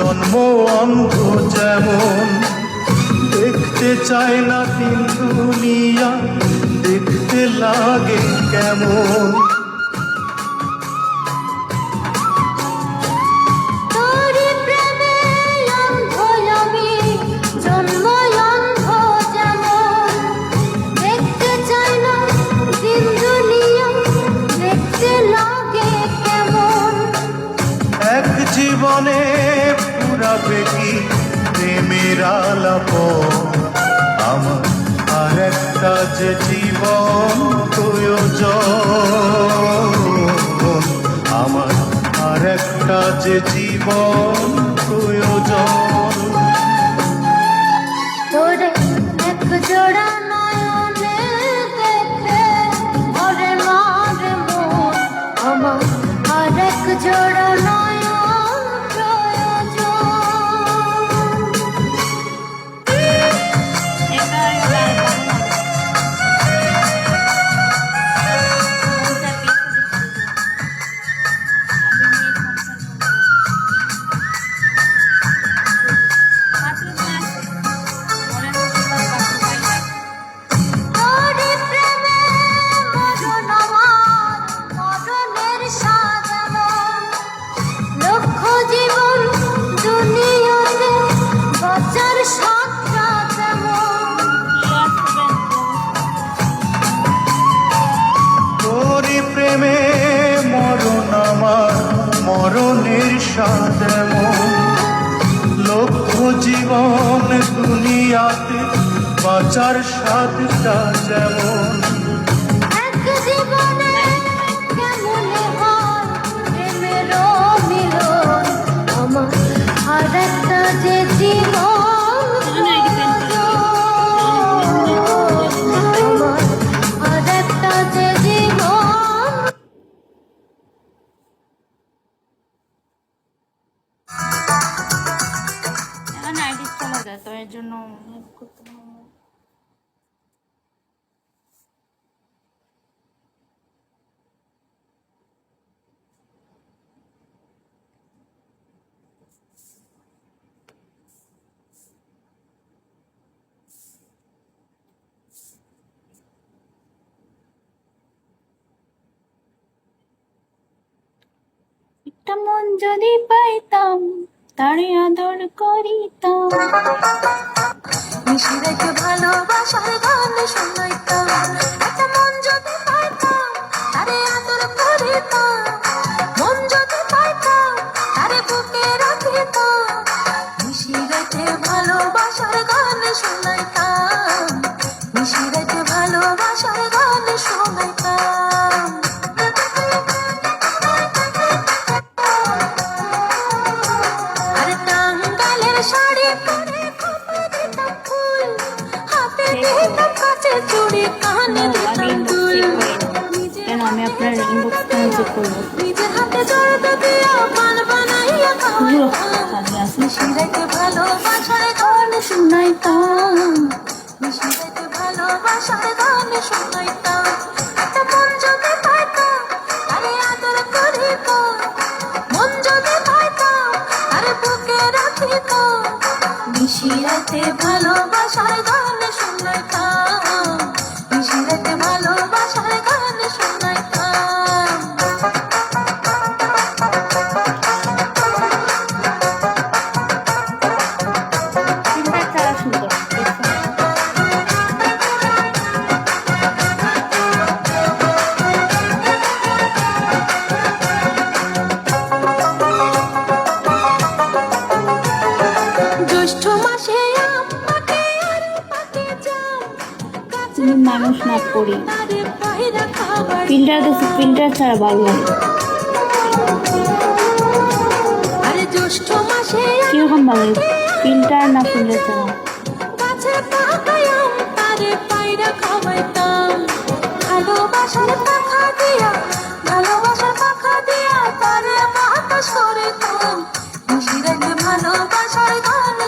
জন্ম অন্ধ যেমন, দেখতে চায় না তিন দুনিয়া, দেখতে লাগে কেমন। এক জীবনে পুরাবে কি প্রেমের আলাপন, আমার আর একটা যে জীবন প্রয়োজন, আমার আর একটা যে জীবন প্রয়োজন। তোরে এক জোড়া নয়নে দেখে ওরে মারে মন, আমার আর এক জোড়া নয়ন প্রয়োজন। তোরি প্রেমে মরণ আমার, মরণের স্বাদ এমন, লক্ষ জীবন দুনিয়াতে বাঁচার স্বাদটা যেমন। এক জীবনে কেমনে হয় প্রেমেরও মিলন, আমার আর একটা যে জীবন প্রয়োজন, আমার আর একটা যে জীবন। এখন আইডি চলে যায়, তো এর জন্য হেল্প করতে হবে। একটা মন যদি পাইতাম, তারে আদর করিতাম, মিশিরাইতে ভালোবাসার গান শোনাইতাম। একটা মন যদি পাইতাম, তারে আদর করিতাম, মন যদি পাইতাম, তারে বুকে রাখিতাম। মিশিরাইতে ভালোবাসার গান শোনাইতাম, মিশিরাইতে ভালোবাসার গান শোনাইতাম। আরে টাঙ্গাইলের শাড়ি পরে খোপা দিতাম ফুল, হাতে দিতাম কাচের চুড়ি, কানে দিতাম দুল। কেন আমি আপনার ইনবক্স চেক করবো? নিজের হাতে জর্দা দিয়া পান বানাইয়া খাওয়াইতাম। খালি আছে মিশিরাইতে ভালোবাসার গান শোনাইতাম, মিশিরাইতে ভালোবাসার গান শোনাইতাম। একটা মন যদি পাইতাম, তারে আদর করিতাম, মন যদি পাইতাম, তারে বুকে রাখিতাম। মিশিরাইতে ভালোবাসার গান শোনাইতাম, মিশিরাইতে ভালোবাসার গান শোনাইতাম। তিনটা চারা সুন্দর দেখছেন? জ্যৈষ্ঠ মাসে আম পাকে আর পাকে জাম, তুমি মানুষ না করি তারে পায়রা খাবার। ফিল্টার দেখছি, ফিল্টার ছাড়া ভালো লাগে। আরে জ্যৈষ্ঠ মাসে কিরকম ভালো লাগে, ফিল্টার না ফিল্টার ছাড়া? গাছে পাকায় আম, তারে পায়রা খাওয়াইতাম। ভালোবাসার পাখা দিয়া, ভালোবাসার পাখা দিয়া, তারে বাতাস করিতাম। মিশিরাইতে ভালোবাসার গান